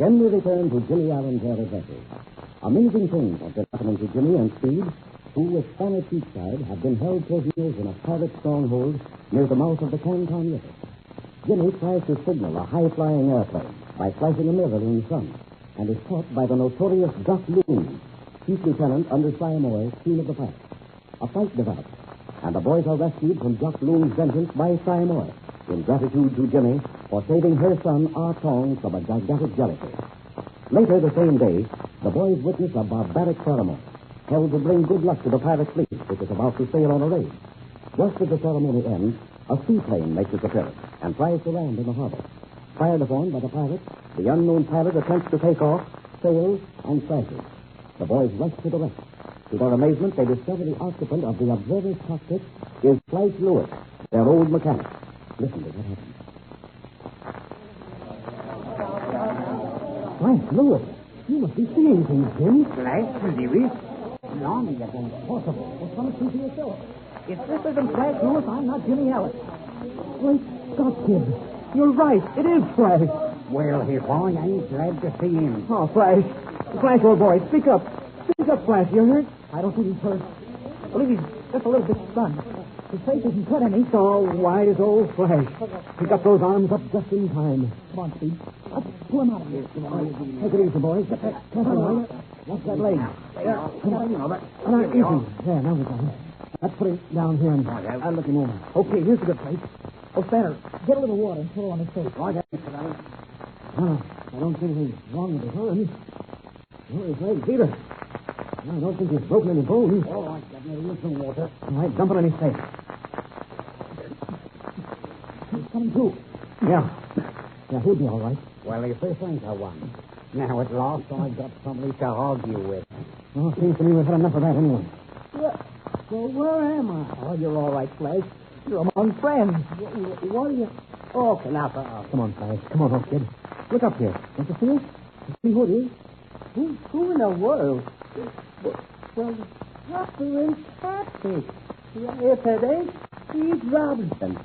Again we return to Jimmy Allen's air adventures. Amazing things have been happening to Jimmy and Speed, who, with Spanish Cheapside, have been held prisoners in a pirate stronghold near the mouth of the Canton River. Jimmy tries to signal a high-flying airplane by flashing a mirror in the sun, and is caught by the notorious Duck Loon, Chief Lieutenant under Samoa, King of the Pack. A fight develops, and the boys are rescued from Duck Loon's vengeance by Samoa, in gratitude to Jimmy for saving her son, Ah Tong, from a gigantic jellyfish. Later the same day, the boys witness a barbaric ceremony held to bring good luck to the pirate fleet, which is about to sail on a raid. Just as the ceremony ends, a seaplane makes its appearance and tries to land in the harbor. Fired upon by the pirates, the unknown pilot attempts to take off, fails, and crashes. The boys rush to the rescue. To their amazement, they discover the occupant of the observer's cockpit is Flash Lewis, their old mechanic. Listen to what happens. Flash Lewis, you must be seeing things, Jim. Flash, Lewis? Blimey, that's impossible. What's come to yourself? If this isn't Flash Lewis, I'm not Jimmy Allen. Great Scott, kid. You're right. It is Flash. Well, if I ain't glad to see him. Oh, Flash. Flash, old boy, speak up. Speak up, Flash. You hurt? I don't think he's hurt. I believe he's just a little bit stunned. His face isn't cut any. So wide as old Flash. Pick up those arms up just in time. Come on, Steve. Let's pull him out of here. Take it easy, boys. Careful now. Watch that leg. There. Come on. Easy. There, now we got him. Let's put him down here and I'll look him over. Okay, here's a good place. Oh, Spanner, get a little water and pour it on his face. Right, Mr. No, I don't think anything's wrong with his arms. Or his legs either. I don't think he's broken any bones. All right, get me some water. All right, dump it on his face. He's coming through. Yeah, he'll be all right. Well, if this ain't the one. Now, at last, I've got somebody to argue with. Well, it seems to me we've had enough of that anyway. Well, where am I? Oh, you're all right, Flash. You're among friends. What are you... Oh, now, come on, Flash. Come on, old kid. Look up here. Don't you see us? You see who it is? Who in the world? Well, Hopper and Catfish. If it ain't Steve Robinson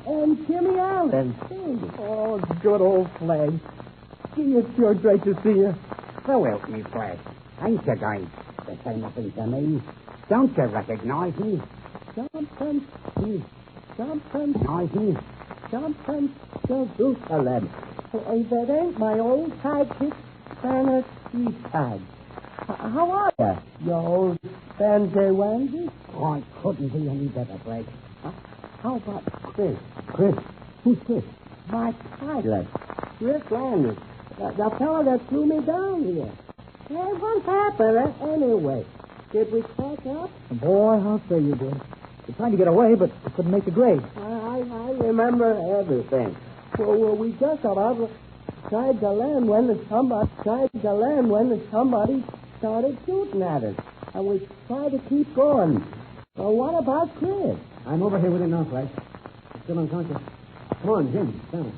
and Jimmy Allen. Oh, good old Flash. Gee, it's sure great to see you. So help me, Flash. Ain't you going to say nothing to me? Don't you recognize me? Something Jerusalem. That ain't my old sidekick, Spanner Cheapside. How are you, you old Spanzer-Wanzy? Oh, I couldn't be any better, Flash. How about Chris? Chris? Who's Chris? My pilot, Chris Landers. The fellow that flew me down here. Hey, what happened anyway? Did we crack up? Boy, I'll say you did. You tried to get away, but you couldn't make the grade. I remember everything. Well, we just about tried to land when somebody started shooting at us. And we tried to keep going. Well, what about Chris? I'm over here with him now, Flash. He's still unconscious. Come on, Jim. Stand.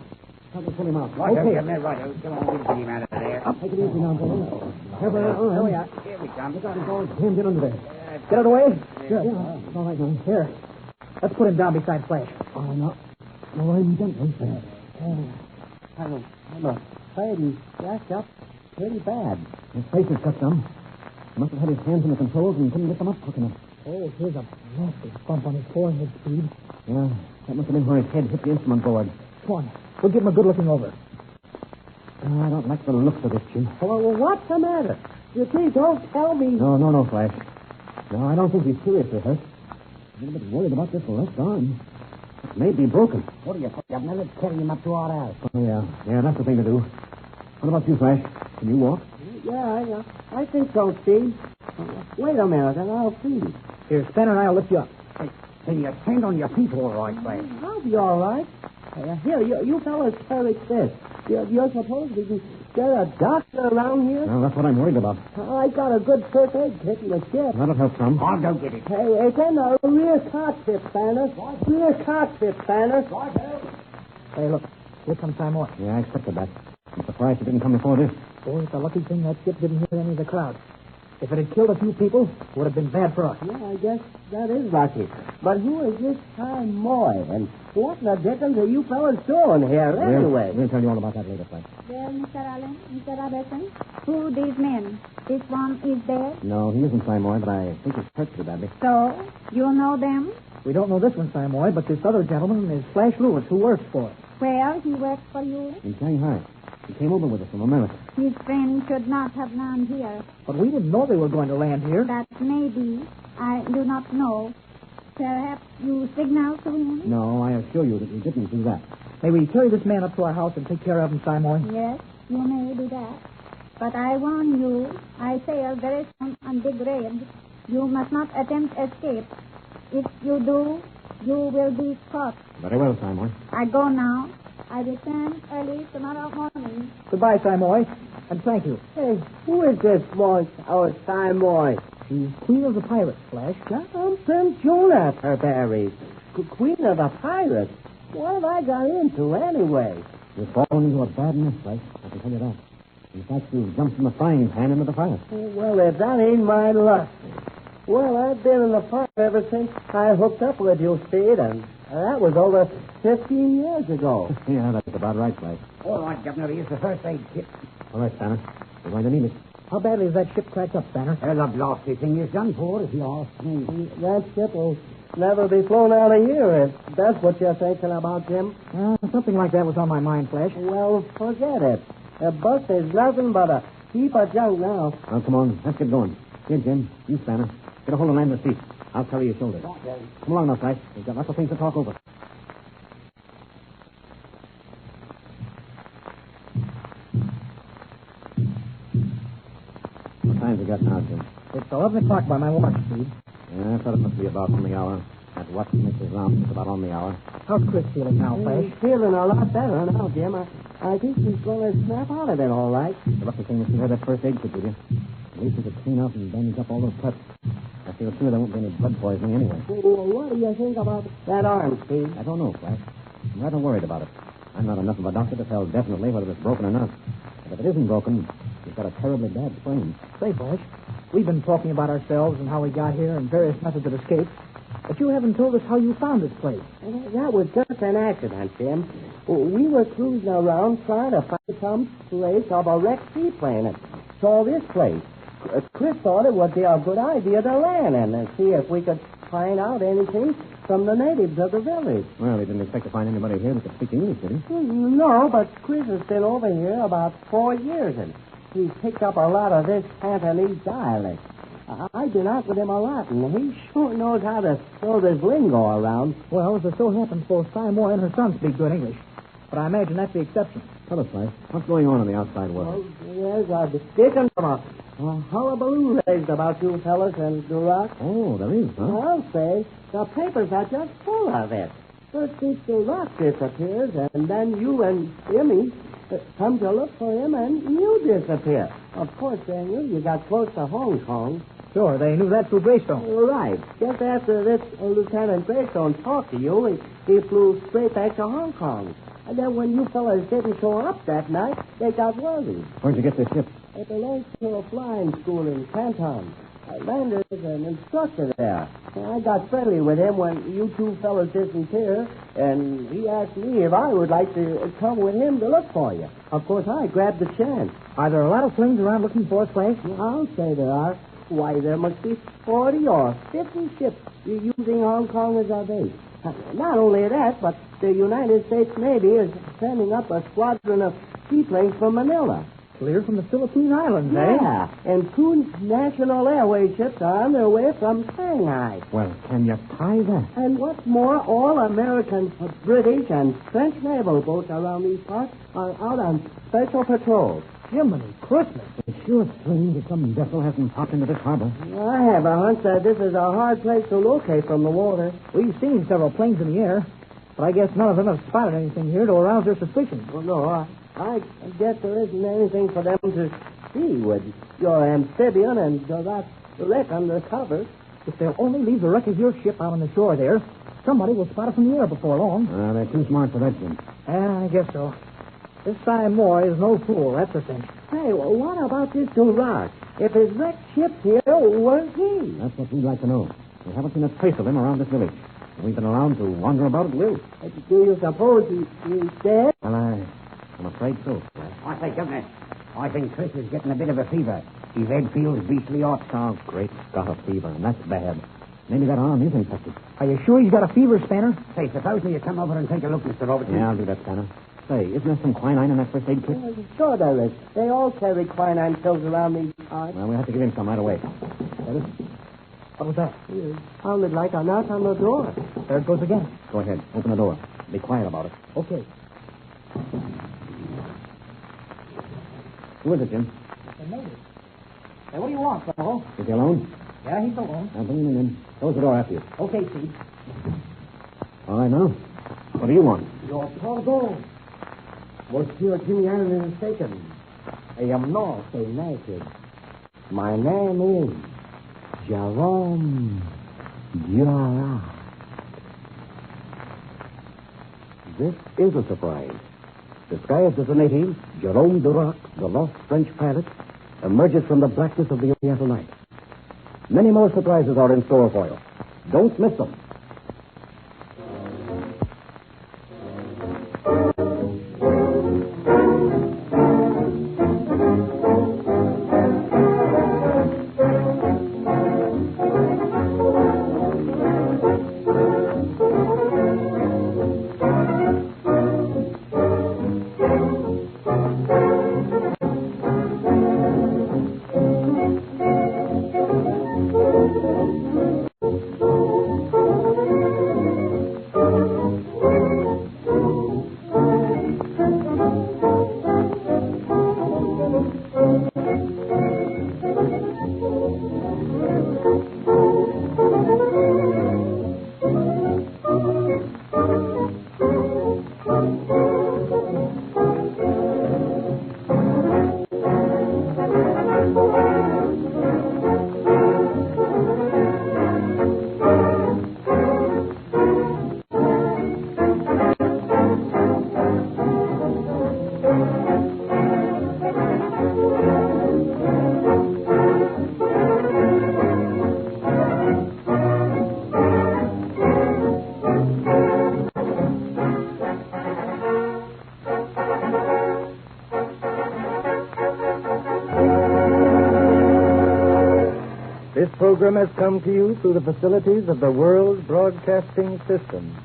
Help me pull him out. Right, okay. Right. Come on, we'll get him out of there. Take it easy now, boy. Careful. Here we are. Here we come. Look out, he's all jammed in under there. Get out of the way. Sure. Yeah. All right, man. Here. Let's put him down beside Flash. Oh, no. No, I'm gently. I'm afraid he's jacked up pretty bad. His face is cut some. He must have had his hands on the controls and couldn't get them up quick enough. Oh, here's a nasty bump on his forehead, Speed. Yeah, that must have been where his head hit the instrument board. Come on. We'll give him a good looking over. I don't like the looks of this, Jim. Well, what's the matter? You see, don't tell me... No, Flash. No, I don't think he's seriously hurt. I'm a little bit worried about this left arm. It may be broken. What do you think? Now, let's carry him up to our house. Oh, yeah. Yeah, that's the thing to do. What about you, Flash? Can you walk? Yeah, I think so, Steve. Wait a minute, and I'll see. Here, Spanner and I'll lift you up. Can you stand on your feet all right, Flash? I'll be all right. Here, you fellas carry this. You're supposed to get a doctor around here? Well, that's what I'm worried about. I got a good first aid kit in the ship. That'll help some. I'll go get it. Hey, it's in the rear cockpit, Spanner. Rear cockpit, Spanner. Hey, look. Here comes Samoa. Yeah, I expected that. I'm surprised he didn't come before this. Boy, it's a lucky thing that ship didn't hit any of the crowd. If it had killed a few people, it would have been bad for us. Yeah, I guess that is lucky. But who is this Time Moy? And what in the dickens are you fellas doing here anyway? We'll tell you all about that later, Flash. Well, Mr. Allen, Mr. Robertson, who these men? This one is dead? No, he isn't Simoy, but I think he's hurt too badly. So, you know them? We don't know this one, Simoy, but this other gentleman is Flash Lewis, who works for us. Where he works for you? In Shanghai. He came over with us from America. His friend should not have landed here. But we didn't know they were going to land here. That may be. I do not know. Perhaps you signaled to him? No, I assure you that we didn't do that. May we carry this man up to our house and take care of him, Simoy? Yes, you may do that. But I warn you, I sail very soon on big raid. You must not attempt escape. If you do, you will be caught. Very well, Simoy. I go now. I return early tomorrow morning. Goodbye, Simoy, and thank you. Hey, who is this boy? Our Time Moy. She's Queen of the Pirates, Flash. Jumping Jonah, Perberry. Queen of the Pirates. What have I got into anyway? You've fallen into a bad mess, Flash. I can tell you that. In fact, you've jumped from the frying pan into the fire. Well, if that ain't my luck. Well, I've been in the fire ever since I hooked up with you, Speed, and that was over 15 years ago. Yeah, that's about right, Flash. All right, Governor, here's the first aid kit. All right, Spanner. We're going to need it. How badly is that ship cracked up, Spanner? The blasty thing is done for, if you ask me. That ship will never be flown out of here, if that's what you're thinking about, Jim. Something like that was on my mind, Flash. Well, forget it. A bus is nothing but a heap of junk now. Well, come on. Let's get going. Here, Jim. You, Spanner. Get a hold of Lander's feet. I'll carry your shoulders. Okay. Come along now, Flash. We've got lots of things to talk over. What time's we got now, Jim? It's 11 o'clock by my watch, Speed. Yeah, I thought it must be about on the hour. That watch Mrs. Lamb is about on the hour. How's Chris feeling now, Flash? He's feeling a lot better now, Jim. I think he's going to snap out of it all right. The lucky thing is you had that first aid kit with you. At least we could clean out and bandage up all those cuts. I feel sure there won't be any blood poisoning anyway. Well, what do you think about that arm, Steve? I don't know, Flash. I'm rather worried about it. I'm not enough of a doctor to tell definitely whether it's broken or not. But if it isn't broken, you've got a terribly bad sprain. Say, Flash, we've been talking about ourselves and how we got here and various methods of escape. But you haven't told us how you found this place. That was just an accident, Jim. We were cruising around trying to find some place of a wrecked seaplane and saw this place. Chris thought it would be a good idea to land in and see if we could find out anything from the natives of the village. Well, he didn't expect to find anybody here that could speak English, did he? No, but Chris has been over here about 4 years, and he's picked up a lot of this Cantonese dialect. I've been out with him a lot, and he sure knows how to throw this lingo around. Well, as it so happens, both Simoy and her son speak good English. But I imagine that's the exception. Tell us, Flash. What's going on the outside world? Well, there's a discussion from a hullabaloo raised about you fellas and Duroc. Oh, there is, huh? I'll say the papers are just full of it. First Mr. Rock disappears, and then you and Jimmy come to look for him, and you disappear. Of course, they knew you got close to Hong Kong. Sure, they knew that through Greystone. Right. Just after this Lieutenant Greystone talked to you, he flew straight back to Hong Kong. And then when you fellas didn't show up that night, they got worried. Where'd you get this ship? It belongs to a flying school in Canton. Lander is an instructor there. I got friendly with him when you two fellas disappeared, and he asked me if I would like to come with him to look for you. Of course, I grabbed the chance. Are there a lot of planes around looking for us, Flash? I'll say there are. Why, there must be 40 or 50 ships using Hong Kong as our base. Not only that, but the United States Navy is sending up a squadron of seaplanes from Manila. Clear from the Philippine Islands, eh? Yeah, and 2 National Airways ships are on their way from Shanghai. Well, can you tie that? And what's more, all American, British, and French naval boats around these parts are out on special patrols. Jiminy Christmas. It's sure strange that some vessel hasn't popped into this harbor. I have a hunch that this is a hard place to locate from the water. We've seen several planes in the air, but I guess none of them have spotted anything here to arouse their suspicions. Well, no, I guess there isn't anything for them to see with your amphibian and that wreck under cover. If they'll only leave the wreck of your ship out on the shore there, somebody will spot it from the air before long. They're too smart for that, Jim. I guess so. This Simoy is no fool, that's the thing. Hey, well, what about this Duroc? If his wrecked ship's here, where's he? That's what we'd like to know. We haven't seen a trace of him around this village. We've been allowed to wander about at will. Do you suppose he's dead? Well, I'm afraid so, sir. I say, Governor, I think Chris is getting a bit of a fever. His head feels beastly hot. Oh, great Scott, a fever, and that's bad. Maybe that arm is infected. Are you sure he's got a fever, Spanner? Say, suppose you come over and take a look, Mr. Robertson. Yeah, I'll do that, Spanner. Say, isn't there some quinine in that first aid kit? Sure there is. They all carry quinine pills around these parts. Well, we'll have to give him some right away. That is? What was that? It sounded like a knock on the door. There it goes again. Go ahead. Open the door. Be quiet about it. Okay. Who is it, Jim? The native. Hey, what do you want, fellow? Is he alone? Yeah, he's alone. Now, bring him in. Close the door after you. Okay, Steve. All right, now. What do you want? Your pardon. Monsieur Jimmy Allen is mistaken. I am not a native. My name is Jerome Gerard. This is a surprise. Disguised as a native, Jerome Durac, the lost French pilot, emerges from the blackness of the Oriental night. Many more surprises are in store for you. Don't miss them. This program has come to you through the facilities of the World Broadcasting System.